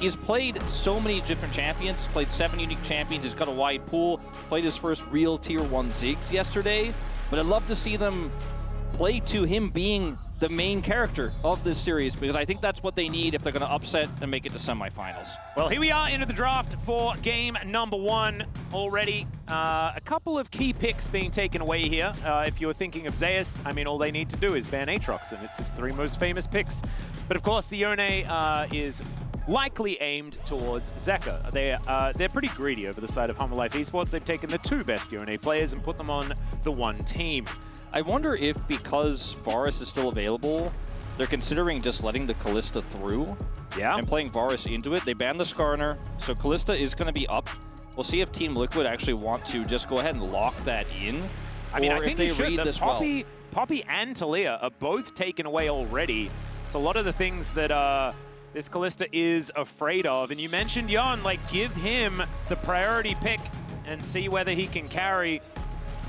he's played so many different champions. He's played 7 unique champions. He's got a wide pool. Played his first real Tier 1 Ziggs yesterday. But I'd love to see them play to him being the main character of this series, because I think that's what they need if they're going to upset and make it to semifinals. Well, here we are into the draft for game number 1 already. A couple of key picks being taken away here. If you're thinking of Zeus, I mean, all they need to do is ban Aatrox, and it's his 3 most famous picks. But of course, the Yeon is likely aimed towards Zeka. They're pretty greedy over the side of Hanwha Life Esports. They've taken the 2 best Yeon players and put them on the 1 team. I wonder if, because Varus is still available, they're considering just letting the Kalista through and playing Varus into it. They banned the Skarner, so Kalista is going to be up. We'll see if Team Liquid actually want to just go ahead and lock that in. I mean, I think they should. Read this Poppy and Talia are both taken away already. It's a lot of the things that this Kalista is afraid of. And you mentioned Yeon, like, give him the priority pick and see whether he can carry.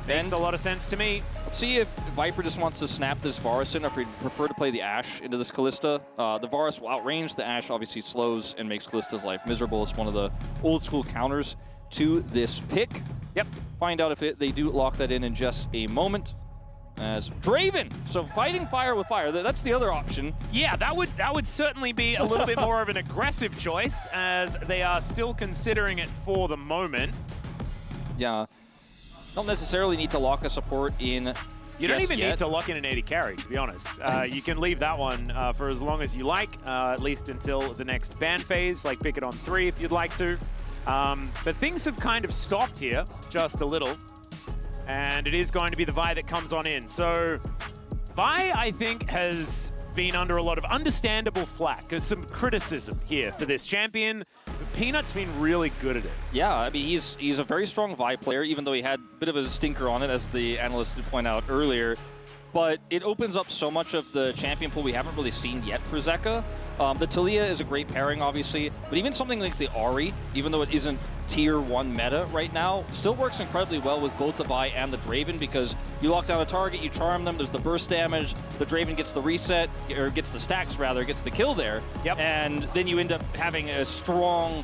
Makes a lot of sense to me. Let's see if Viper just wants to snap this Varus in, or if he'd prefer to play the Ashe into this Kalista. The Varus will outrange, the Ashe obviously slows and makes Kalista's life miserable. It's one of the old school counters to this pick. Yep. Find out if they do lock that in just a moment. As Draven, so fighting fire with fire, that's the other option. Yeah, that would certainly be a little bit more of an aggressive choice, as they are still considering it for the moment. Yeah. Don't necessarily need to lock a support in. You don't even need to lock in an 80 carry, to be honest. You can leave that one for as long as you like, at least until the next ban phase, like pick it on 3 if you'd like to. But things have kind of stopped here, just a little. And it is going to be the Vi that comes on in. So Vi, I think, has been under a lot of understandable flack. There's some criticism here for this champion. Peanut's been really good at it. Yeah, I mean, he's a very strong Vi player, even though he had a bit of a stinker on it, as the analyst did point out earlier. But it opens up so much of the champion pool we haven't really seen yet for Zeka. The Talia is a great pairing, obviously, but even something like the Ahri, even though it isn't Tier 1 meta right now, still works incredibly well with both the Vi and the Draven, because you lock down a target, you charm them, there's the burst damage, the Draven gets the reset, or gets the stacks rather, gets the kill there, and then you end up having a strong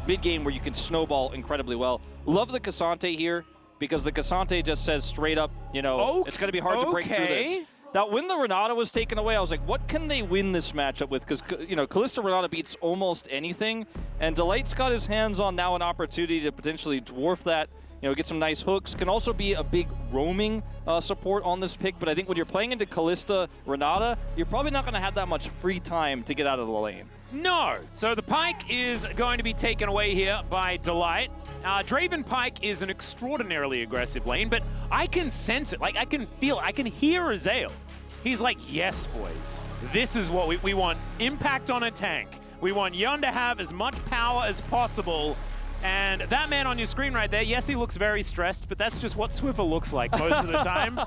mid-game where you can snowball incredibly well. Love the Cassante here, because the Cassante just says straight up, you know, it's going to be hard to break through this. Now, when the Renata was taken away, I was like, what can they win this matchup with? Because, you know, Kalista Renata beats almost anything, and Delight's got his hands on now an opportunity to potentially dwarf that, you know, get some nice hooks. Can also be a big roaming support on this pick, but I think when you're playing into Kalista Renata, you're probably not going to have that much free time to get out of the lane. No. So the Pyke is going to be taken away here by Delight. Draven Pyke is an extraordinarily aggressive lane, but I can sense it. Like, I can feel, I can hear Azael. He's like, yes, boys, this is what we want. Impact on a tank. We want Yeon to have as much power as possible. And that man on your screen right there, yes, he looks very stressed, but that's just what Swiffer looks like most of the time.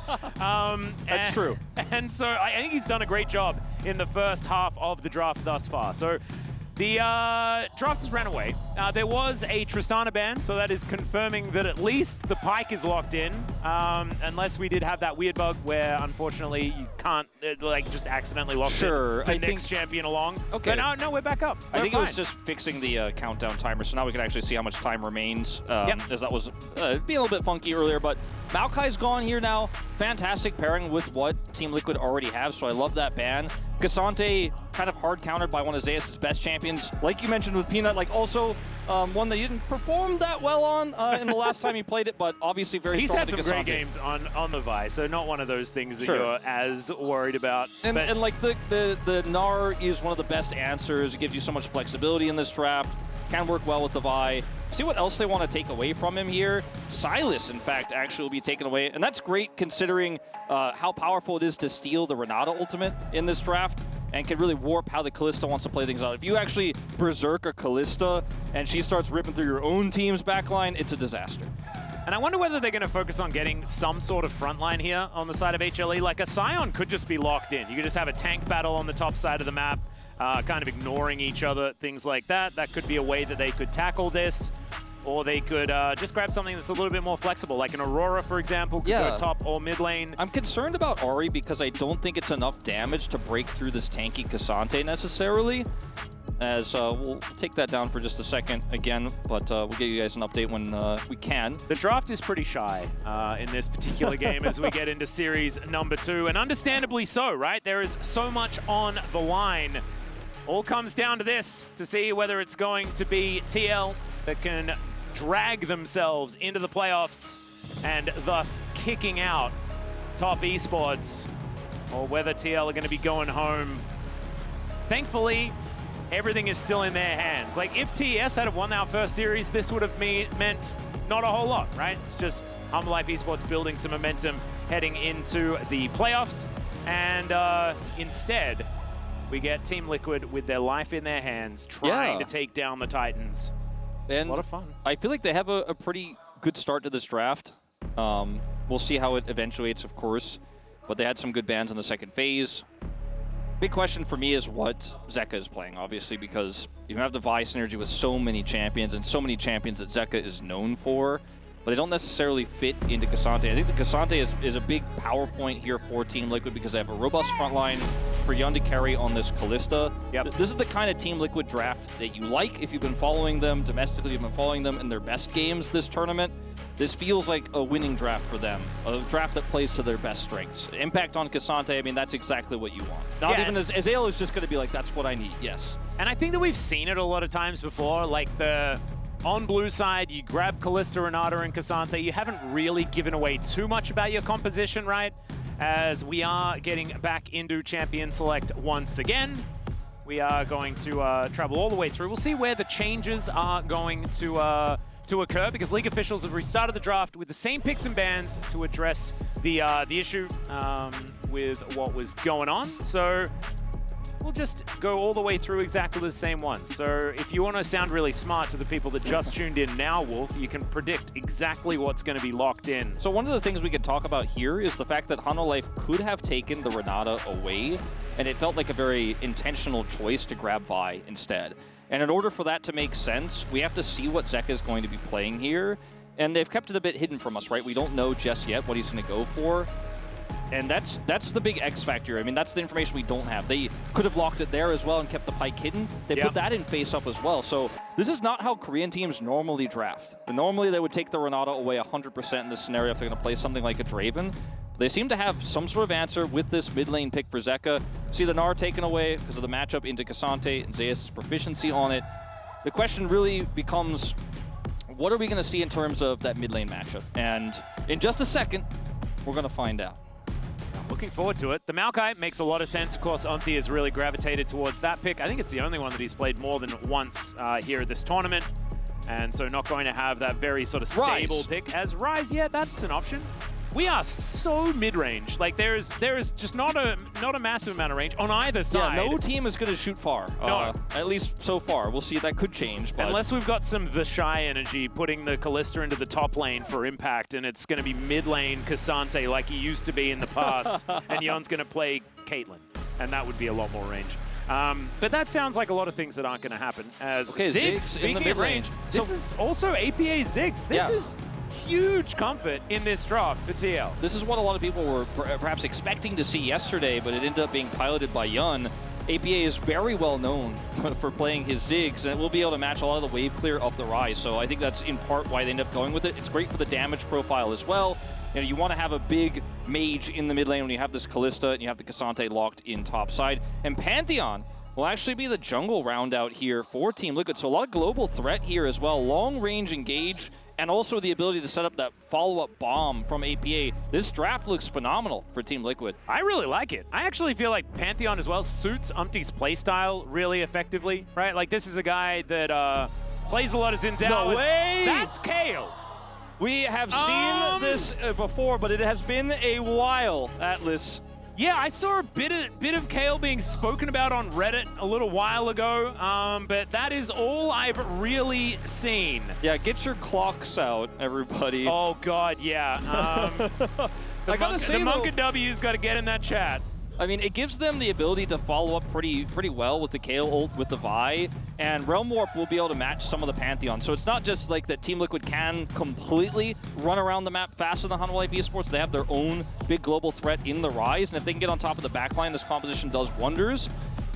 That's true. And so I think he's done a great job in the first half of the draft thus far. So the drafters ran away. There was a Tristana ban, so that is confirming that at least the Pyke is locked in, unless we did have that weird bug where, unfortunately, you can't, like, just accidentally lock the next champion along. Okay. But no, we're back up. I think it was just fixing the countdown timer, so now we can actually see how much time remains, as that was being a little bit funky earlier. But Maokai's gone here now. Fantastic pairing with what Team Liquid already have, so I love that ban. Cassante kind of hard countered by one of Zeus' best champions. Like you mentioned with Peanut, like also one that you didn't perform that well on in the last time he played it, but obviously very strong. He's had some great games on the Vi, so not one of those things that you're as worried about. And like the Gnar is one of the best answers. It gives you so much flexibility in this draft. Can work well with the Vi. See what else they want to take away from him here. Silas, in fact, actually will be taken away. And that's great considering how powerful it is to steal the Renata ultimate in this draft and can really warp how the Kalista wants to play things out. If you actually berserk a Kalista and she starts ripping through your own team's backline, it's a disaster. And I wonder whether they're going to focus on getting some sort of frontline here on the side of HLE. Like a Sion could just be locked in. You could just have a tank battle on the top side of the map. Kind of ignoring each other, things like that. That could be a way that they could tackle this. Or they could just grab something that's a little bit more flexible, like an Aurora, for example, could go top or mid lane. I'm concerned about Ahri because I don't think it's enough damage to break through this tanky Cassante necessarily. as we'll take that down for just a second again, but we'll give you guys an update when we can. The draft is pretty shy in this particular game as we get into series number 2, and understandably so, right? There is so much on the line. All comes down to this, to see whether it's going to be TL that can drag themselves into the playoffs and thus kicking out top esports, or whether TL are going to be going home. Thankfully, everything is still in their hands. Like, if TES had won our first series, this would have meant not a whole lot, right? It's just Hanwha Life Esports building some momentum heading into the playoffs. And instead, we get Team Liquid with their life in their hands, trying to take down the Titans. And a lot of fun. I feel like they have a pretty good start to this draft. We'll see how it eventuates, of course. But they had some good bans in the second phase. Big question for me is what Zeka is playing, obviously, because you have the Vi synergy with so many champions and so many champions that Zeka is known for, but they don't necessarily fit into K'Sante. I think the K'Sante is a big power point here for Team Liquid because they have a robust front line for Yeon to carry on this Kalista. Yep. This is the kind of Team Liquid draft that you like if you've been following them domestically, you've been following them in their best games this tournament. This feels like a winning draft for them, a draft that plays to their best strengths. Impact on K'Sante, I mean, that's exactly what you want. Not even as Azale is just going to be like, that's what I need, yes. And I think that we've seen it a lot of times before, like on blue side, you grab Kalista, Renata, and K'Sante. You haven't really given away too much about your composition, right? As we are getting back into Champion Select once again. We are going to travel all the way through. We'll see where the changes are going to occur, because league officials have restarted the draft with the same picks and bans to address the issue with what was going on. So we'll just go all the way through exactly the same ones. So if you want to sound really smart to the people that just tuned in now, Wolf, you can predict exactly what's going to be locked in. So one of the things we could talk about here is the fact that Hanwha Life could have taken the Renata away, and it felt like a very intentional choice to grab Vi instead. And in order for that to make sense, we have to see what Zeka is going to be playing here. And they've kept it a bit hidden from us, right? We don't know just yet what he's going to go for. And that's the big X factor. I mean, that's the information we don't have. They could have locked it there as well and kept the Pyke hidden. They put that in face-up as well. So this is not how Korean teams normally draft. Normally, they would take the Renata away 100% in this scenario if they're going to play something like a Draven. They seem to have some sort of answer with this mid lane pick for Zeka. See the Gnar taken away because of the matchup into K'Sante and Zeus' proficiency on it. The question really becomes, what are we going to see in terms of that mid lane matchup? And in just a second, we're going to find out. Looking forward to it. The Maokai makes a lot of sense. Of course, UmTi has really gravitated towards that pick. I think it's the only one that he's played more than once here at this tournament. And so not going to have that very sort of stable pick as Ryze. Yeah, that's an option. We are so mid-range. Like there is just not a massive amount of range on either side. Yeah, no team is going to shoot far. No. At least so far. We'll see. That could change. But unless we've got some The Shy energy, putting the Kalista into the top lane for impact, and it's going to be mid-lane K'Sante like he used to be in the past, and Yeon's going to play Caitlyn, and that would be a lot more range. But that sounds like a lot of things that aren't going to happen. As Ziggs, speaking in the mid range. This is also APA Ziggs. This is huge comfort in this draft for TL. This is what a lot of people were perhaps expecting to see yesterday, but it ended up being piloted by Yeon. APA is very well known for playing his Ziggs, and we'll be able to match a lot of the wave clear of the Ryze. So I think that's in part why they end up going with it. It's great for the damage profile as well. You know, you want to have a big mage in the mid lane when you have this Kalista and you have the K'Sante locked in top side. And Pantheon will actually be the jungle round out here for Team Liquid. So a lot of global threat here as well. Long range engage, and also the ability to set up that follow-up bomb from APA. This draft looks phenomenal for Team Liquid. I really like it. I actually feel like Pantheon as well suits UmTi's playstyle really effectively, right? Like, this is a guy that plays a lot of Xin Zhao. No way! That's Kayle. We have seen this before, but it has been a while, Atlas. Yeah, I saw a bit of Kayle being spoken about on Reddit a little while ago, but that is all I've really seen. Yeah, get your clocks out, everybody. Oh, God, yeah. I gotta say, the Monk and W's got to get in that chat. I mean, it gives them the ability to follow up pretty well with the Kayle ult with the Vi, and Realm Warp will be able to match some of the Pantheon. So it's not just like that Team Liquid can completely run around the map faster than Hanwha Life Esports. They have their own big global threat in the Ryze, and if they can get on top of the backline, this composition does wonders.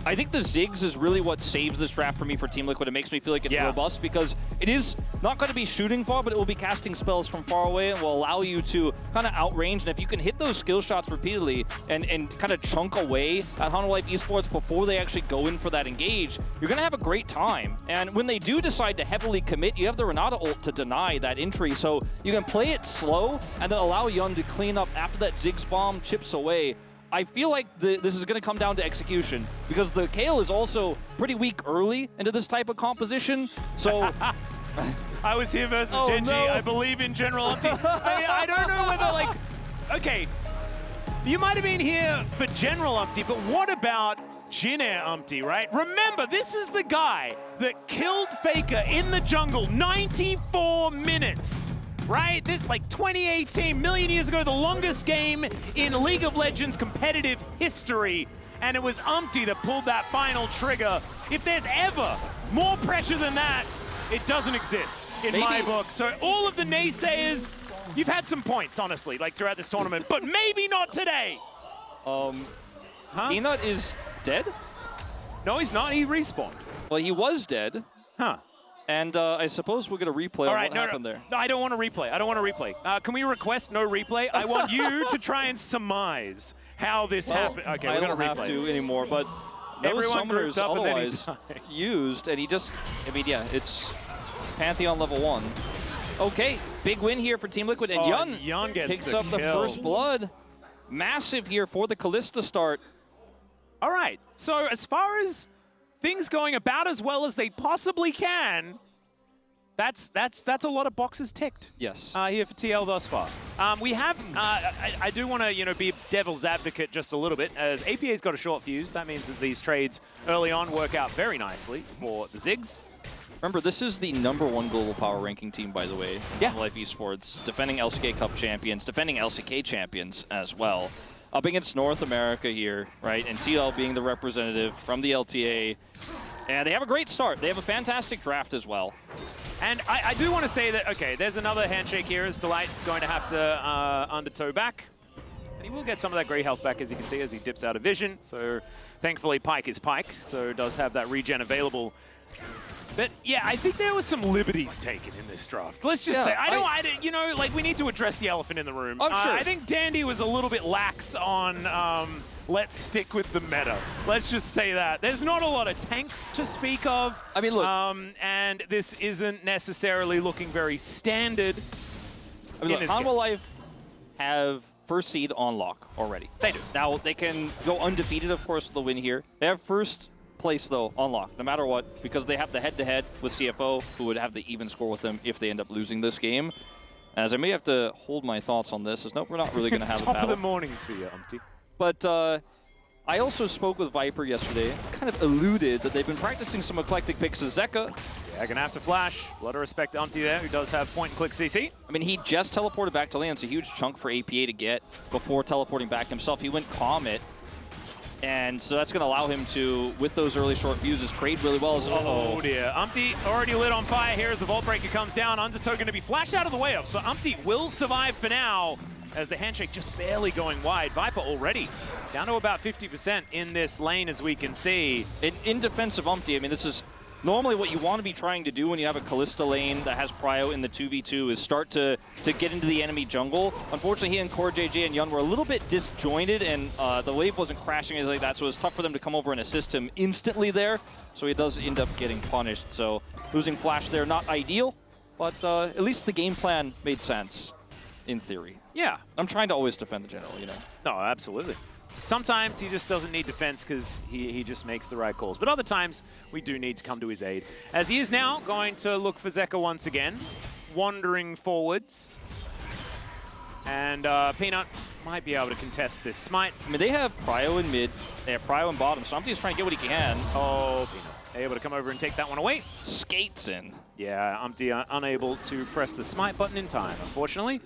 I think the Ziggs is really what saves this draft for me for Team Liquid. It makes me feel like it's robust because it is not going to be shooting far, but it will be casting spells from far away and will allow you to kind of outrange. And if you can hit those skill shots repeatedly and kind of chunk away at Hanwha Life Esports before they actually go in for that engage, you're going to have a great time. And when they do decide to heavily commit, you have the Renata ult to deny that entry. So you can play it slow and then allow Yeon to clean up after that Ziggs bomb chips away. I feel like this is going to come down to execution because the Kayle is also pretty weak early into this type of composition. So I was here versus Genji. No. I believe in General UmTi. I don't know whether, like, okay, you might have been here for General UmTi, but what about Jinair UmTi, right? Remember, this is the guy that killed Faker in the jungle 94 minutes. Right? This, like 2018, million years ago, the longest game in League of Legends competitive history. And it was UmTi that pulled that final trigger. If there's ever more pressure than that, it doesn't exist in my book. So all of the naysayers, you've had some points, honestly, like throughout this tournament, but maybe not today. Peanut is dead? No, he's not. He respawned. Well, he was dead. Huh. And I suppose we'll get a replay of what happened there. No, I don't want to replay. I don't want to replay. Can we request no replay? I want you to try and surmise how this happened. Okay, we're going to replay. I don't have to anymore, but no summoners otherwise used, and he just, I mean, yeah, it's Pantheon level 1. Okay, big win here for Team Liquid, and Yeon gets picks up the first blood. Massive here for the Kalista start. All right, so as far as things going about as well as they possibly can, that's a lot of boxes ticked. Yes. Here for TL thus far. We have, I do want to, be devil's advocate just a little bit, as APA's got a short fuse. That means that these trades early on work out very nicely for the Ziggs. Remember, this is the #1 global power ranking team, by the way. Yeah. Life Esports, defending LCK Cup champions, defending LCK champions as well. Up against North America here, right? And TL being the representative from the LTA. And they have a great start. They have a fantastic draft as well. And I do want to say that, okay, there's another handshake here as Delight's going to have to undertow back. And he will get some of that gray health back, as you can see, as he dips out of vision. So thankfully, Pyke is Pyke, so does have that regen available. But yeah, I think there was some liberties taken in this draft. Let's just say, like we need to address the elephant in the room. I'm sure. I think Dandy was a little bit lax on let's stick with the meta. Let's just say that. There's not a lot of tanks to speak of. I mean, look. And this isn't necessarily looking very standard. I mean, look, Hanwha Life have first seed on lock already. They do. Now, they can go undefeated, of course, with the win here. They have first place, though, on lock, no matter what, because they have the head-to-head with CFO, who would have the even score with them if they end up losing this game. As I may have to hold my thoughts on this, as no, we're not really going to have a battle. Top of the morning to you, UmTi. But I also spoke with Viper yesterday, kind of alluded that they've been practicing some eclectic picks of Zeka. Yeah, gonna have to flash. A lot of respect to UmTi there, who does have point-and-click CC. I mean, he just teleported back to lane. It's a huge chunk for APA to get before teleporting back himself. He went Comet. And so that's going to allow him to, with those early short fuses, trade really well. Oh dear. UmTi already lit on fire here as the Vault Breaker comes down. Undertow going to be flashed out of the way of. So UmTi will survive for now as the handshake just barely going wide. Viper already down to about 50% in this lane, as we can see. In defense of UmTi, I mean, this is normally what you want to be trying to do when you have a Kalista lane that has Prio in the 2v2 is start to get into the enemy jungle. Unfortunately, he and CoreJJ and Yeon were a little bit disjointed, and the wave wasn't crashing or anything like that, so it was tough for them to come over and assist him instantly there. So he does end up getting punished. So losing Flash there, not ideal, but at least the game plan made sense, in theory. Yeah. I'm trying to always defend the general, No, absolutely. Sometimes he just doesn't need defense because he just makes the right calls. But other times, we do need to come to his aid. As he is now going to look for Zeka once again, wandering forwards. And Peanut might be able to contest this smite. I mean, they have Prio in mid, they have Prio in bottom, so UmTi's trying to get what he can. Oh, Peanut able to come over and take that one away. Skates in. Yeah, UmTi unable to press the smite button in time, unfortunately.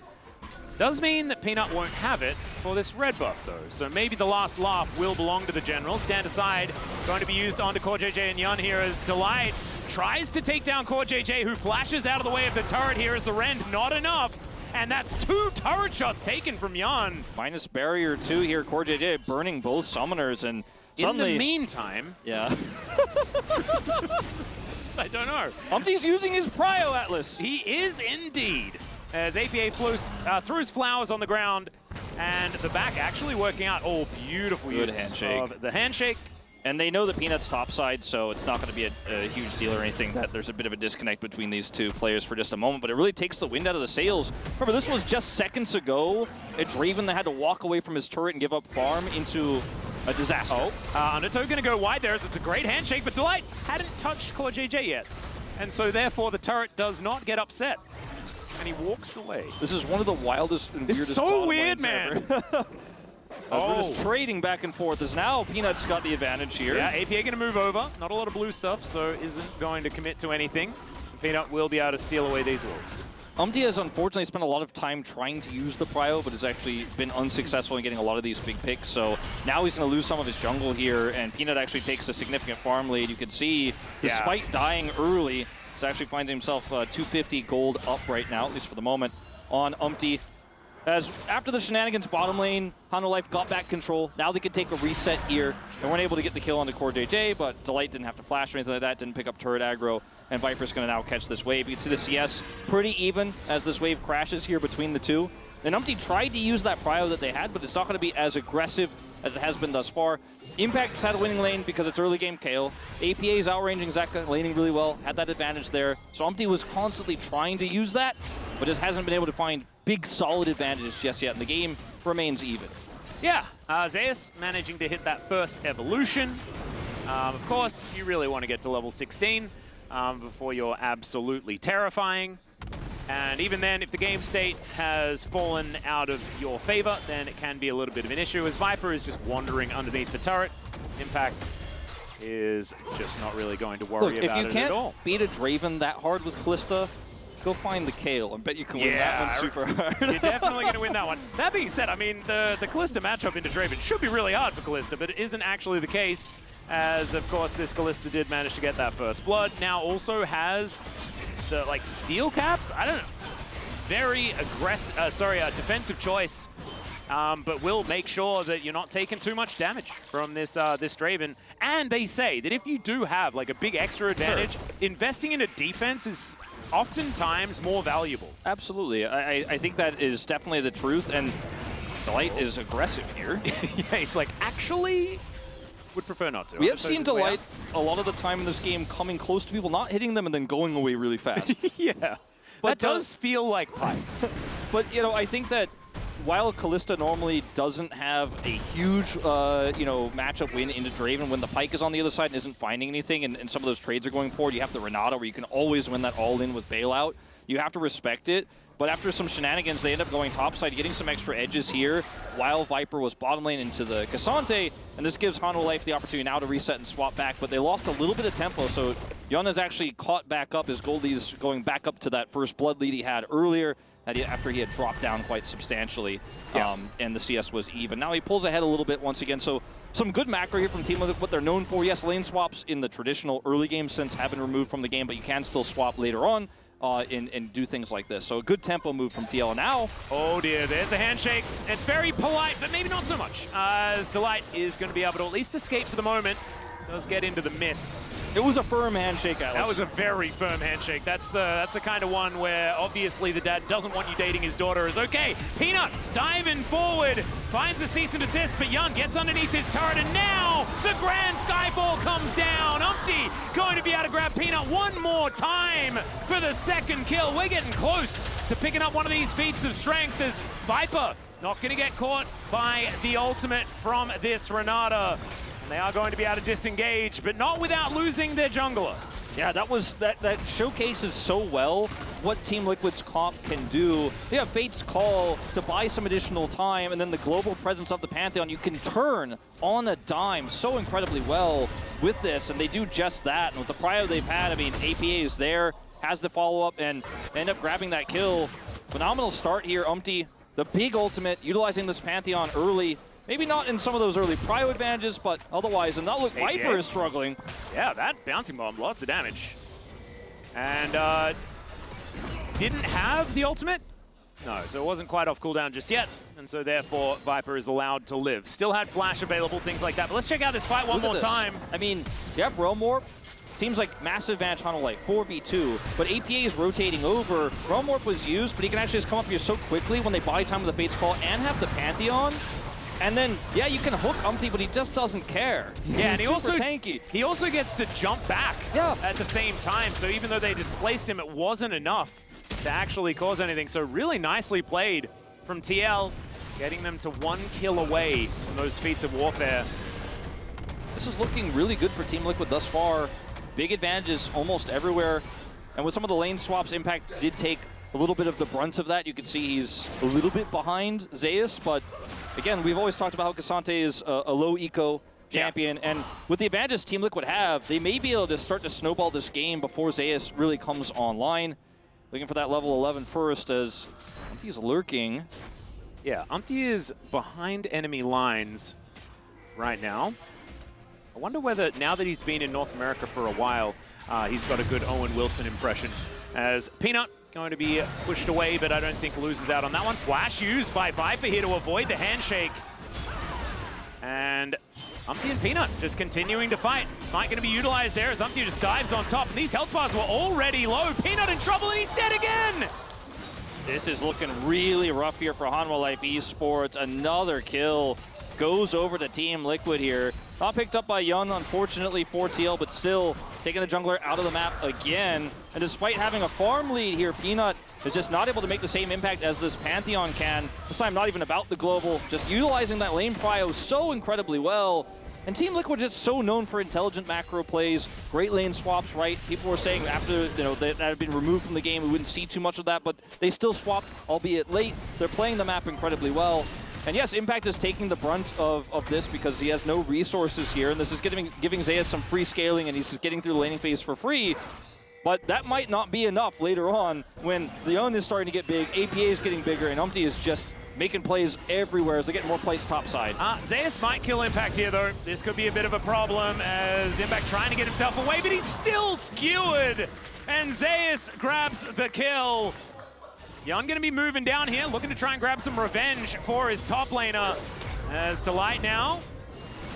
Does mean that Peanut won't have it for this red buff, though. So maybe the last laugh will belong to the general. Stand aside, going to be used onto CoreJJ and Yeon here as Delight tries to take down CoreJJ, who flashes out of the way of the turret here as the Rend. Not enough. And that's 2 turret shots taken from Yeon. Minus barrier 2 here, CoreJJ burning both summoners, and In the meantime... Yeah. I don't know. UmTi's using his Prio Atlas. He is indeed. As APA throws flowers on the ground, and the back actually working out. Oh, beautiful use handshake. Of the handshake. And they know that Peanut's topside, so it's not going to be a huge deal or anything that there's a bit of a disconnect between these two players for just a moment, but it really takes the wind out of the sails. Remember, this was just seconds ago. A Draven that had to walk away from his turret and give up farm into a disaster. Undertow going to go wide there as it's a great handshake, but Delight hadn't touched CoreJJ yet. And so therefore the turret does not get upset. And he walks away. This is one of the wildest and weirdest so weird, man. We're just trading back and forth as now Peanut's got the advantage here. Yeah, APA going to move over. Not a lot of blue stuff, so isn't going to commit to anything. Peanut will be able to steal away these wolves. UmTi has unfortunately spent a lot of time trying to use the Prio, but has actually been unsuccessful in getting a lot of these big picks. So now he's going to lose some of his jungle here, and Peanut actually takes a significant farm lead. You can see, despite dying early, he's actually finding himself 250 gold up right now, at least for the moment, on UmTi. As after the shenanigans bottom lane, Hanwha Life got back control. Now they could take a reset here. They weren't able to get the kill onto CoreJJ, but Delight didn't have to flash or anything like that, didn't pick up turret aggro, and Viper's going to now catch this wave. You can see the CS pretty even as this wave crashes here between the two. And UmTi tried to use that Prio that they had, but it's not going to be as aggressive as it has been thus far. Impact's had a winning lane because it's early game Kayle. APA is outranging Zeka, laning really well, had that advantage there. So UmTi was constantly trying to use that, but just hasn't been able to find big solid advantages just yet, and the game remains even. Yeah, Zeus managing to hit that first evolution. Of course, you really want to get to level 16 before you're absolutely terrifying. And even then, if the game state has fallen out of your favor, then it can be a little bit of an issue, as Viper is just wandering underneath the turret. Impact is just not really going to worry about it at all. If you can't beat a Draven that hard with Kalista, go find the Kayle. I bet you can win that one super hard. You're definitely going to win that one. That being said, I mean, the Kalista matchup into Draven should be really hard for Kalista, but it isn't actually the case, as, of course, this Kalista did manage to get that first blood. Now also has the, like, steel caps? I don't know. Very aggressive, defensive choice, but will make sure that you're not taking too much damage from this this Draven. And they say that if you do have, like, a big extra advantage, investing in a defense is oftentimes more valuable. Absolutely. I think that is definitely the truth, and Delight is aggressive here. Yeah, he's like, actually, would prefer not to. We have seen Delight a lot of the time in this game coming close to people, not hitting them, and then going away really fast. Yeah. But that does feel like Pyke. But, you know, I think that while Kalista normally doesn't have a huge, matchup win into Draven, when the Pyke is on the other side and isn't finding anything, and some of those trades are going forward, you have the Renata where you can always win that all-in with bailout. You have to respect it. But after some shenanigans, they end up going topside, getting some extra edges here, while Viper was bottom lane into the Cassante, and this gives Hanwha Life the opportunity now to reset and swap back, but they lost a little bit of tempo, so Yeon has actually caught back up. His gold lead is going back up to that first blood lead he had earlier, after he had dropped down quite substantially, and the CS was even. Now he pulls ahead a little bit once again, so some good macro here from Team Liquid, what they're known for. Yes, lane swaps in the traditional early game sense have been removed from the game, but you can still swap later on. And do things like this. So a good tempo move from TL now. Oh dear, there's the handshake. It's very polite, but maybe not so much, as Delight is going to be able to at least escape for the moment. Does get into the mists. It was a firm handshake, Atlas. That was a very firm handshake. That's the kind of one where obviously the dad doesn't want you dating his daughter. Is okay. Peanut diving forward, finds the cease and desist, but Yeon gets underneath his turret, and now the grand skyfall comes down. UmTi going to be able to grab Peanut one more time for the second kill. We're getting close to picking up one of these feats of strength, as Viper not going to get caught by the ultimate from this Renata. And they are going to be able to disengage, but not without losing their jungler. Yeah, that showcases so well what Team Liquid's comp can do. They have Fate's Call to buy some additional time, and then the global presence of the Pantheon. You can turn on a dime so incredibly well with this, and they do just that. And with the Prio they've had, I mean, APA is there, has the follow-up, and end up grabbing that kill. Phenomenal start here, UmTi. The big ultimate, utilizing this Pantheon early. Maybe not in some of those early Prio advantages, but otherwise. And now look, Viper is struggling. Yeah, that bouncing bomb, lots of damage. And didn't have the ultimate No, so it wasn't quite off cooldown just yet, and so therefore Viper is allowed to live. Still had flash available, things like that. But let's check out this fight one more time. I mean, you have Realm Warp. Seems like massive advantage Hanwha Life, 4v2, but APA is rotating over. Realm Warp was used, but he can actually just come up here so quickly when they buy time with the Fate's Call and have the Pantheon. And then, yeah, you can hook UmTi, but he just doesn't care. Yeah, and he also tanky. He also gets to jump back at the same time. So even though they displaced him, it wasn't enough to actually cause anything. So really nicely played from TL, getting them to 1 kill away from those feats of warfare. This is looking really good for Team Liquid thus far. Big advantages almost everywhere. And with some of the lane swaps, Impact did take a little bit of the brunt of that. You can see he's a little bit behind Zeus, but again, we've always talked about how K'Sante is a low eco champion, and with the advantages Team Liquid have, they may be able to start to snowball this game before Zeus really comes online. Looking for that level 11 first as UmTi's lurking. Yeah, UmTi is behind enemy lines right now. I wonder whether, now that he's been in North America for a while, he's got a good Owen Wilson impression. As Peanut going to be pushed away, but I don't think loses out on that one. Flash used by Viper here to avoid the handshake. And UmTi and Peanut just continuing to fight. Smite going to be utilized there as UmTi just dives on top. And these health bars were already low. Peanut in trouble and he's dead again! This is looking really rough here for Hanwha Life Esports. Another kill goes over to Team Liquid here. Not picked up by Yeon, unfortunately, for TL, but still taking the jungler out of the map again. And despite having a farm lead here, Peanut is just not able to make the same impact as this Pantheon can. This time not even about the global, just utilizing that lane prio so incredibly well. And Team Liquid is so known for intelligent macro plays, great lane swaps, right? People were saying after that had been removed from the game, we wouldn't see too much of that, but they still swapped, albeit late. They're playing the map incredibly well. And yes, Impact is taking the brunt of this because he has no resources here, and this is giving Zeus some free scaling, and he's just getting through the laning phase for free. But that might not be enough later on when Yeon is starting to get big, APA is getting bigger, and UmTi is just making plays everywhere as they get more plays topside. Zeus might kill Impact here, though. This could be a bit of a problem as Impact trying to get himself away, but he's still skewered, and Zeus grabs the kill. Yeon going to be moving down here, looking to try and grab some revenge for his top laner. As Delight now,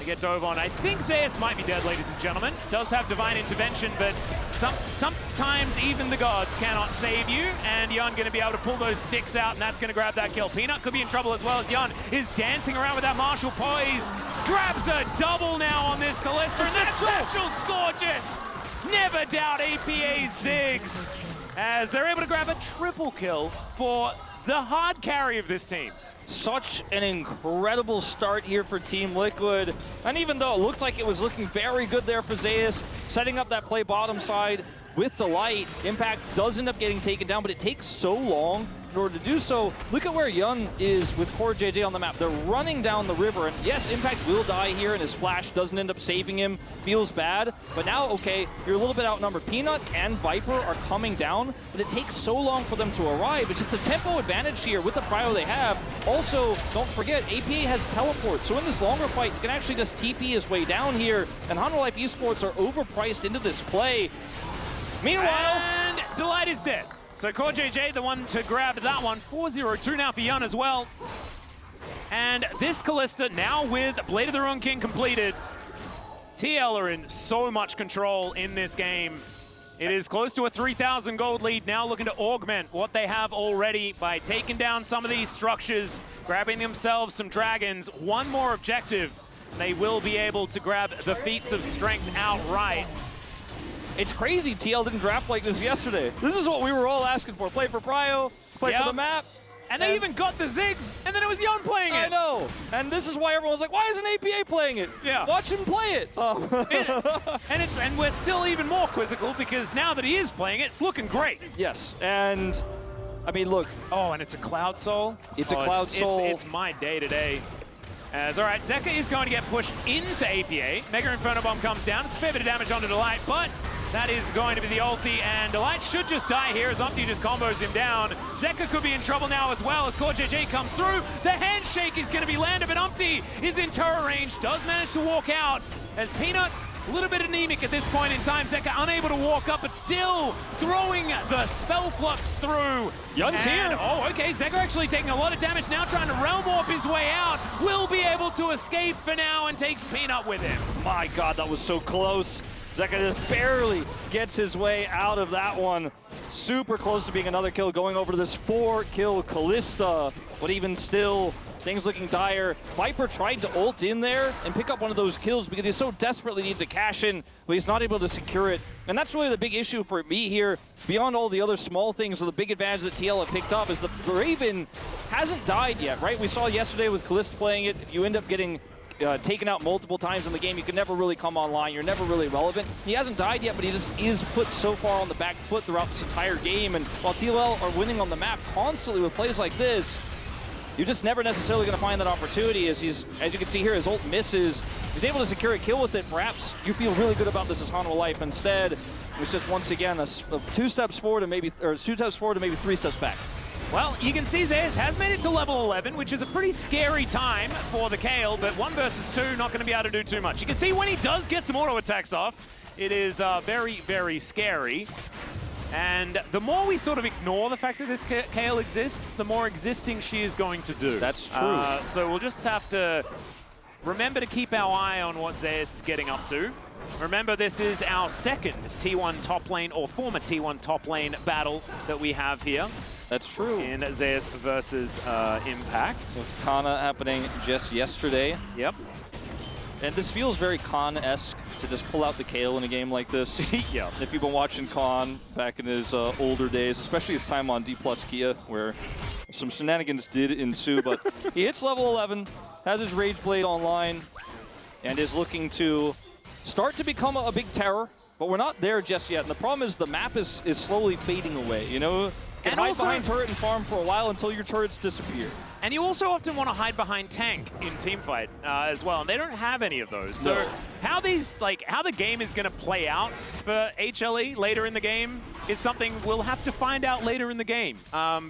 they get dove on. I think Zeus might be dead, ladies and gentlemen. Does have divine intervention, but sometimes even the gods cannot save you. And Yeon going to be able to pull those sticks out, and that's going to grab that kill. Peanut could be in trouble as well as Yeon is dancing around with that martial poise. Grabs a double now on this Kalista, and that satchel's gorgeous. Never doubt APA's Ziggs, as they're able to grab a triple kill for the hard carry of this team. Such an incredible start here for Team Liquid. And even though it looked like it was looking very good there for Zeus, setting up that play bottom side with Delight, Impact does end up getting taken down, but it takes so long in order to do so. Look at where Yeon is with CoreJJ on the map. They're running down the river, and yes, Impact will die here, and his flash doesn't end up saving him. Feels bad, but now, okay, you're a little bit outnumbered. Peanut and Viper are coming down, but it takes so long for them to arrive. It's just the tempo advantage here with the prio they have. Also, don't forget, APA has teleport, so in this longer fight, you can actually just TP his way down here, and Hanwha Life Esports are overpriced into this play. Meanwhile, and Delight is dead. So CoreJJ, the one to grab that one. 4-0-2 now for Yeon as well. And this Kalista now with Blade of the Ruined King completed. TL are in so much control in this game. It is close to a 3,000 gold lead, now looking to augment what they have already by taking down some of these structures, grabbing themselves some dragons. One more objective, they will be able to grab the feats of strength outright. It's crazy TL didn't draft like this yesterday. This is what we were all asking for. Play for prio, play for the map. And they even got the Ziggs, and then it was Yeon playing it. I know. And this is why everyone's like, why isn't APA playing it? Yeah. Watch him play it. And we're still even more quizzical because now that he is playing it, it's looking great. Yes. And I mean, look. Oh, and it's a Cloud Soul. It's a Cloud Soul. It's my day today. As, all right, Zeka is going to get pushed into APA. Mega Inferno Bomb comes down. It's a fair bit of damage onto Delight, but that is going to be the ulti, and Delight should just die here as UmTi just combos him down. Zeka could be in trouble now as well as CoreJJ comes through. The handshake is going to be landed, but UmTi is in turret range, does manage to walk out as Peanut A little bit anemic at this point in time. Zeka unable to walk up, but still throwing the spell flux through. Yeon's here. Oh, okay. Zeka actually taking a lot of damage now, trying to realm warp his way out. Will be able to escape for now and takes Peanut with him. My God, that was so close. Zeka just barely gets his way out of that one. Super close to being another kill, going over to this 4-kill Kalista. But even still, things looking dire. Viper tried to ult in there and pick up one of those kills because he so desperately needs a cash in, but he's not able to secure it. And that's really the big issue for me here. Beyond all the other small things, the big advantage that TL have picked up is the Draven hasn't died yet, right? We saw yesterday with Kalista playing it, if you end up getting taken out multiple times in the game, you can never really come online. You're never really relevant. He hasn't died yet, but he just is put so far on the back foot throughout this entire game. And while TL are winning on the map constantly with plays like this, you're just never necessarily going to find that opportunity. As you can see here, his ult misses. He's able to secure a kill with it. Perhaps you feel really good about this as Hanwha Life. Instead, it's just once again a 2 steps forward and maybe 2 steps forward and maybe 3 steps back. Well, you can see Zeus has made it to level 11, which is a pretty scary time for the Kayle, but 1 versus 2, not going to be able to do too much. You can see when he does get some auto attacks off, it is very, very scary. And the more we sort of ignore the fact that this Kayle exists, the more existing she is going to do. That's true. So we'll just have to remember to keep our eye on what Zeus is getting up to. Remember, this is our second T1 top lane, or former T1 top lane battle that we have here. That's true. In Zeus versus Impact. With Kana happening just yesterday. Yep. And this feels very Khan-esque to just pull out the Kayle in a game like this. Yeah. If you've been watching Khan back in his older days, especially his time on D+ Kia, where some shenanigans did ensue, but he hits level 11, has his Rage Blade online, and is looking to start to become a big terror, but we're not there just yet. And the problem is the map is slowly fading away, you know? Get hide behind turret and farm for a while until your turrets disappear. And you also often want to hide behind tank in teamfight as well, and they don't have any of those. So how the game is going to play out for HLE later in the game is something we'll have to find out later in the game,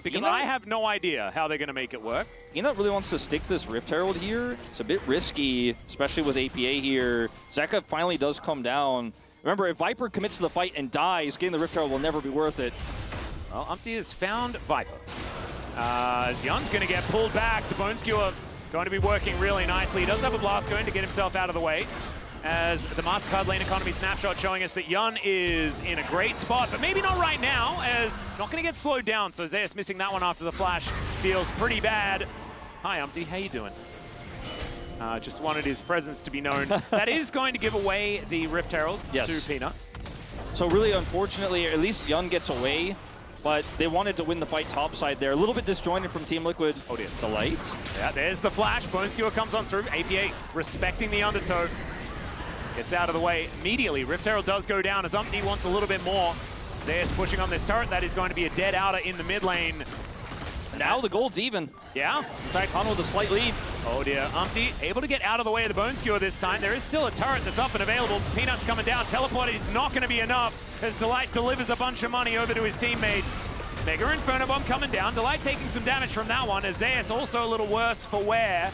because I have no idea how they're going to make it work. Yeon really wants to stick this Rift Herald here. It's a bit risky, especially with APA here. Zeka finally does come down. Remember, if Viper commits to the fight and dies, getting the Rift Herald will never be worth it. Well, UmTi has found Viper. Yeon's going to get pulled back. The Bone Skewer going to be working really nicely. He does have a blast going to get himself out of the way, as the MasterCard lane economy snapshot showing us that Yeon is in a great spot, but maybe not right now, as not going to get slowed down. So Zeus missing that one after the flash feels pretty bad. Hi, UmTi. How you doing? Just wanted his presence to be known. That is going to give away the Rift Herald to Peanut. So really, unfortunately, at least Yeon gets away. But they wanted to win the fight topside there. A little bit disjointed from Team Liquid. Oh dear, Delight. Yeah, there's the flash. Bone Skewer comes on through. APA respecting the undertow. Gets out of the way immediately. Rift Herald does go down as UmTi wants a little bit more. Zeus pushing on this turret. That is going to be a dead outer in the mid lane. Now the gold's even. Yeah. In fact, Han with a slight lead. Oh dear. UmTi able to get out of the way of the Bone Skewer this time. There is still a turret that's up and available. Peanut's coming down. Teleported is not going to be enough as Delight delivers a bunch of money over to his teammates. Mega Inferno Bomb coming down. Delight taking some damage from that one. As Zeus also a little worse for wear.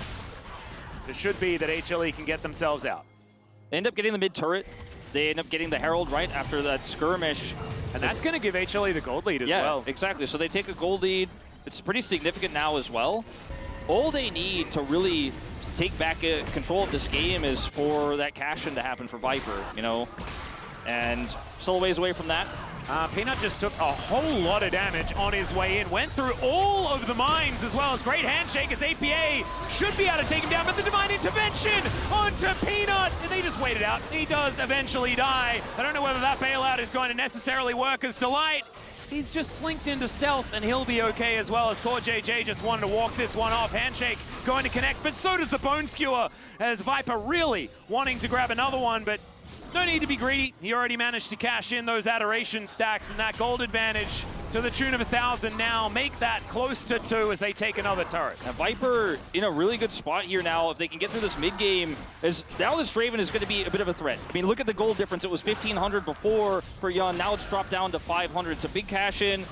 It should be that HLE can get themselves out. They end up getting the mid turret. They end up getting the Herald right after that skirmish. And that's going to give HLE the gold lead as well. Yeah, exactly. So they take a gold lead. It's pretty significant now as well. All they need to really take back control of this game is for that cash-in to happen for Viper, you know? And still a ways away from that. Peanut just took a whole lot of damage on his way in. Went through all of the mines as well. As great handshake as APA should be able to take him down, but the divine intervention onto Peanut. They just wait it out. He does eventually die. I don't know whether that bailout is going to necessarily work as Delight. He's just slinked into stealth, and he'll be okay as well, as CoreJJ just wanted to walk this one off. Handshake going to connect, but so does the Bone Skewer, as Viper really wanting to grab another one, but no need to be greedy. He already managed to cash in those adoration stacks, and that gold advantage to the tune of 1,000 now. Make that close to 2 as they take another turret. Now Viper in a really good spot here now. If they can get through this mid game, as now this Draven is going to be a bit of a threat. I mean, look at the gold difference. It was 1,500 before for Yeon. Now it's dropped down to 500. It's a big cash in,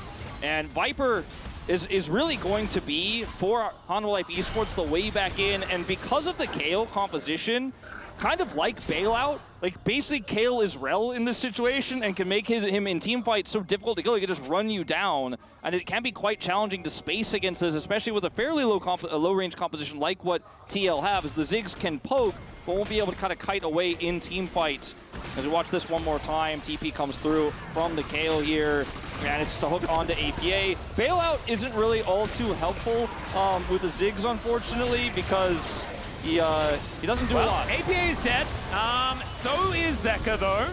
and Viper is really going to be for Hanwha Life Esports the way back in. And because of the Kayle composition, kind of like Bailout. Like, basically, Kayle is Rel in this situation and can make him in team fights so difficult to kill. He can just run you down, and it can be quite challenging to space against this, especially with a fairly low-range composition like what TL have, as the Ziggs can poke, but won't be able to kind of kite away in team fights. As we watch this one more time, TP comes through from the Kayle here, and it's to hook onto APA. Bailout isn't really all too helpful with the Ziggs, unfortunately, because he doesn't do a lot. APA is dead. So is Zeka, though.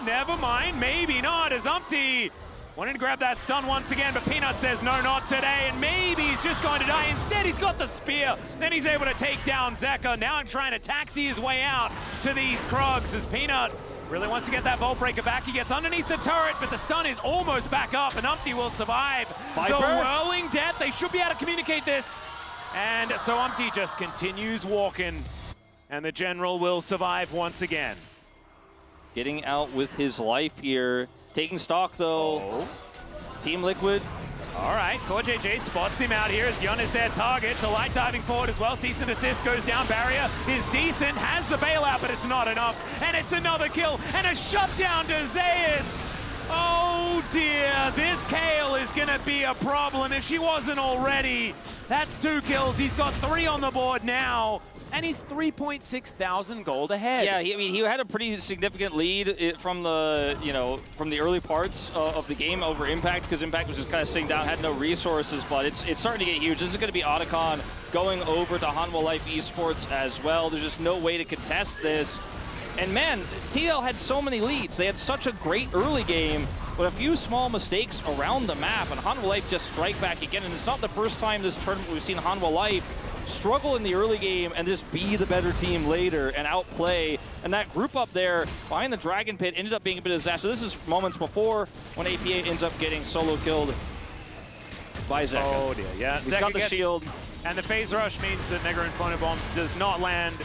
Never mind. Maybe not, as UmTi wanted to grab that stun once again, but Peanut says no, not today, and maybe he's just going to die. Instead, he's got the spear. Then he's able to take down Zeka. Now trying to taxi his way out to these Krogs, as Peanut really wants to get that Vault Breaker back. He gets underneath the turret, but the stun is almost back up, and UmTi will survive. Viper. The whirling death. They should be able to communicate this. And so UmTi just continues walking, and the General will survive once again. Getting out with his life here. Taking stock, though. Oh. Team Liquid. All right, CoreJJ spots him out here as Yeon is their target. Delight diving forward as well. Cease and desist goes down. Barrier is decent. Has the bailout, but it's not enough. And it's another kill and a shutdown to Zeus. Oh dear, this Kayle is going to be a problem if she wasn't already. That's 2 kills. He's got 3 on the board now. And he's 3.6 thousand gold ahead. Yeah, he had a pretty significant lead from the early parts of the game over Impact, because Impact was just kind of sitting down, had no resources, but it's starting to get huge. This is going to be Otacon going over to Hanwha Life Esports as well. There's just no way to contest this. And man, TL had so many leads. They had such a great early game, but a few small mistakes around the map, and Hanwha Life just strike back again. And it's not the first time this tournament we've seen Hanwha Life struggle in the early game and just be the better team later and outplay. And that group up there behind the Dragon Pit ended up being a bit of a disaster. This is moments before when APA ends up getting solo killed by Zeka. Oh dear, yeah. He's Zeka got the gets, shield. And the phase rush means that Mega Inferno Bomb does not land.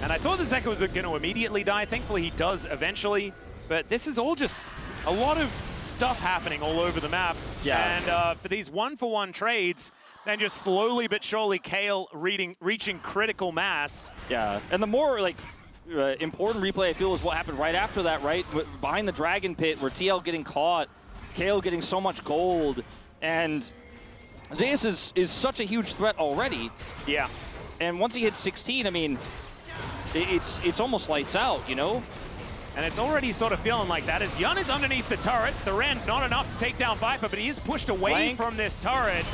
And I thought that Zeka was going to immediately die. Thankfully, he does eventually. But this is all just a lot of stuff happening all over the map. Yeah. And for these one-for-one trades, then just slowly but surely Kayle reaching critical mass. Yeah, and the more important replay I feel is what happened right after that, right? Behind the Dragon Pit, where TL getting caught, Kayle getting so much gold, and Zeus is such a huge threat already. Yeah. And once he hits 16, I mean, it's almost lights out, you know? And it's already sort of feeling like that as Yeon is underneath the turret. The Rend, not enough to take down Viper, but he is pushed away from this turret.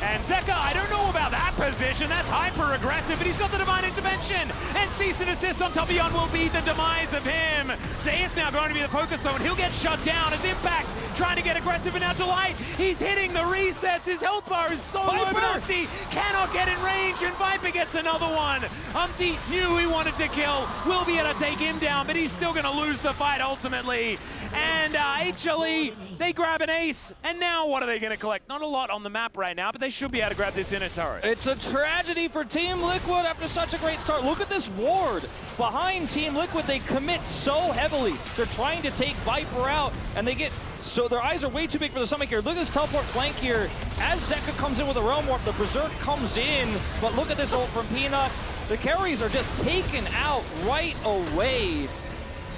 And Zeka, I don't know about that position. That's hyper-aggressive, but he's got the Divine Intervention. And Cease and Assist on top of Yeon will be the demise of him. Zeus now going to be the focus zone. He'll get shut down as Impact trying to get aggressive, and now Delight. He's hitting the resets. His health bar is so low, but UmTi cannot get in range, and Viper gets another one. UmTi knew he wanted to kill. Will be able to take him down, but he's still going to lose the fight ultimately. And HLE, they grab an ace, and now what are they going to collect? Not a lot on the map right now, but they should be able to grab this inner turret. It's a tragedy for Team Liquid after such a great start. Look at this ward behind Team Liquid. They commit so heavily. They're trying to take Viper out, and they get, so their eyes are way too big for the stomach here. Look at this teleport flank here. As Zeka comes in with a Realm Warp, the Berserk comes in, but look at this ult from Peanut. The carries are just taken out right away.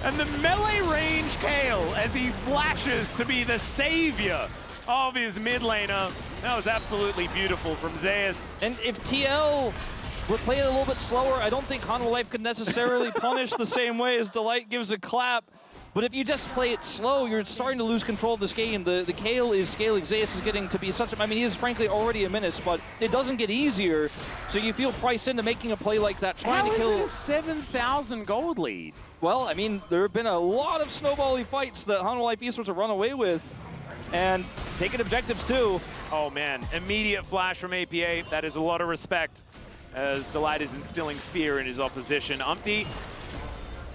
And the melee range Kayle as he flashes to be the savior of his mid laner. That was absolutely beautiful from Zeus. And if TL were playing a little bit slower, I don't think Hanwha Life could necessarily punish the same way as Delight gives a clap. But if you just play it slow, you're starting to lose control of this game. The Kayle is scaling. Zeus is getting to be such a, I mean, he is frankly already a menace, but it doesn't get easier. So you feel priced into making a play like that, trying to kill. How is it a 7,000 gold lead? Well, I mean, there have been a lot of snowbally fights that Hanwha Life Esports have run away with, and taking objectives too. Oh man, immediate flash from APA. That is a lot of respect, as Delight is instilling fear in his opposition. UmTi,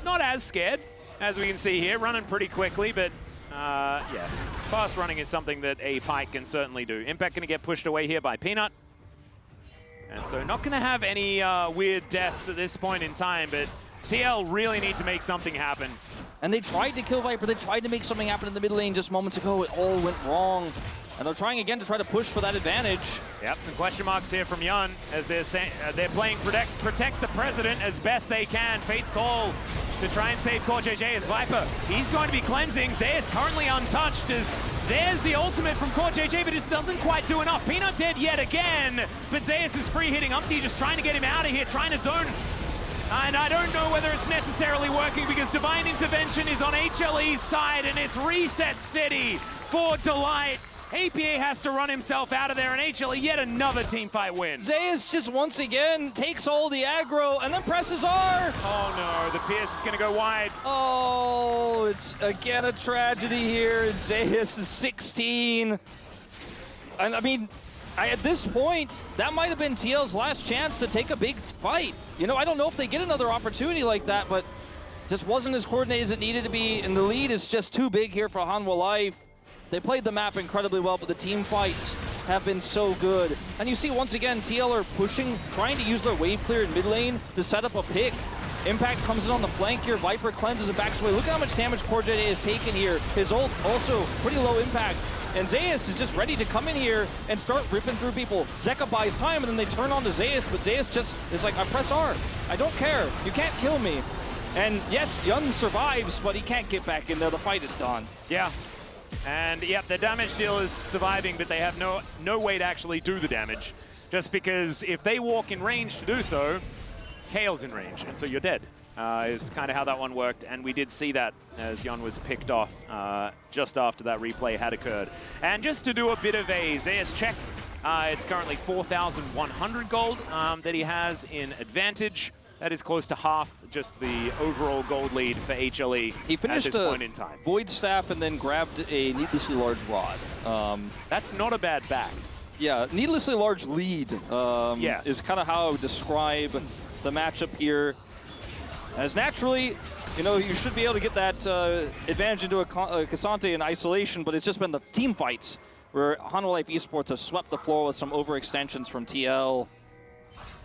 not as scared, as we can see here, running pretty quickly, but yeah, fast running is something that a Pyke can certainly do. Impact gonna get pushed away here by Peanut. And so not gonna have any weird deaths at this point in time, but TL really need to make something happen. And they tried to kill Viper, they tried to make something happen in the mid lane just moments ago. It all went wrong. And they're trying again to try to push for that advantage. Yep, some question marks here from Yeon as they're playing protect the president as best they can. Fate's call to try and save CoreJJ as Viper. He's going to be cleansing. Zeus currently untouched as there's the ultimate from CoreJJ, but it doesn't quite do enough. Peanut dead yet again, but Zeus is free hitting UmTi, just trying to get him out of here, trying to zone. And I don't know whether it's necessarily working because Divine Intervention is on HLE's side and it's Reset City for Delight. APA has to run himself out of there, and HLE yet another team fight win. Zeus just once again takes all the aggro and then presses R. Oh no, the Pierce is going to go wide. Oh, it's again a tragedy here. Zeus is 16. And I mean, at this point, that might have been TL's last chance to take a big fight. You know, I don't know if they get another opportunity like that, but just wasn't as coordinated as it needed to be, and the lead is just too big here for Hanwha Life. They played the map incredibly well, but the team fights have been so good. And you see, once again, TL are pushing, trying to use their wave clear in mid lane to set up a pick. Impact comes in on the flank here. Viper cleanses and backs away. Look at how much damage CoreJJ has taken here. His ult also pretty low impact. And Zeus is just ready to come in here and start ripping through people. Zeka buys time, and then they turn on to Zeus, but Zeus just is like, I press R. I don't care. You can't kill me. And yes, Yeon survives, but he can't get back in there. The fight is done. Yeah. And yep, the damage deal is surviving, but they have no way to actually do the damage. Just because if they walk in range to do so, Kayle's in range, and so you're dead. Is kind of how that one worked, and we did see that as Yeon was picked off just after that replay had occurred. And just to do a bit of a Zeus check, it's currently 4,100 gold that he has in advantage. That is close to half just the overall gold lead for HLE he finished at this point in time. Void Staff and then grabbed a needlessly large rod. That's not a bad back. Yeah, needlessly large lead yes. is kind of how I would describe the matchup here. As naturally, you know, you should be able to get that advantage into a Cassante in isolation, but it's just been the team fights where Hanwha Life Esports have swept the floor with some overextensions from TL.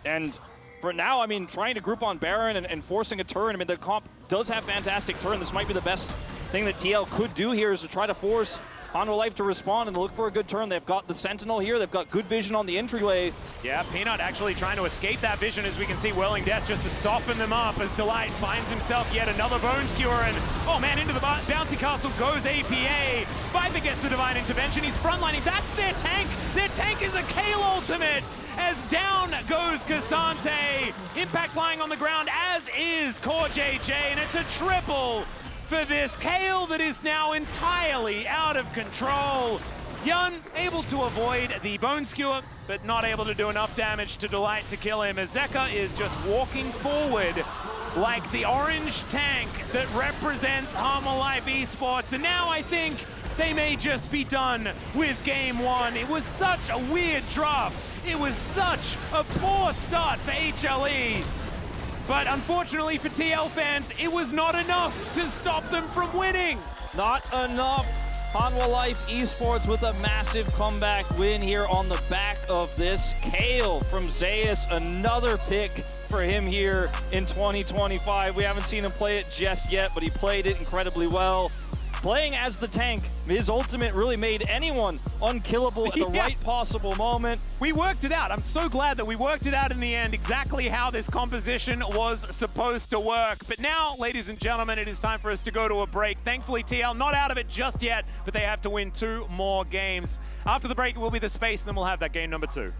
And for now, I mean, trying to group on Baron and forcing a turn. I mean, the comp does have fantastic turn. This might be the best thing that TL could do here is to try to force Hanwha Life to respond and look for a good turn. They've got the Sentinel here. They've got good vision on the entryway. Yeah, Peanut actually trying to escape that vision, as we can see Whirling Death just to soften them up as Delight finds himself yet another Bone Skewer. And, oh man, into the bouncy castle goes APA. Viper gets the Divine Intervention. He's frontlining. That's their tank. Their tank is a Kayle ultimate. As down goes Cassante. Impact lying on the ground, as is CoreJJ, and it's a triple for this Kayle that is now entirely out of control. Yeon able to avoid the Bone Skewer, but not able to do enough damage to Delight to kill him, as Zeka is just walking forward like the orange tank that represents Hanwha Life Esports. And now I think they may just be done with game one. It was such a weird draft. It was such a poor start for HLE. But unfortunately for TL fans, it was not enough to stop them from winning. Not enough. Hanwha Life Esports with a massive comeback win here on the back of this. Kayle from Zeus, another pick for him here in 2025. We haven't seen him play it just yet, but he played it incredibly well. Playing as the tank, his ultimate really made anyone unkillable at the right possible moment. We worked it out. I'm so glad that we worked it out in the end, exactly how this composition was supposed to work. But now, ladies and gentlemen, it is time for us to go to a break. Thankfully, TL not out of it just yet, but they have to win 2 more games. After the break, it will be the space, and then we'll have that game number 2.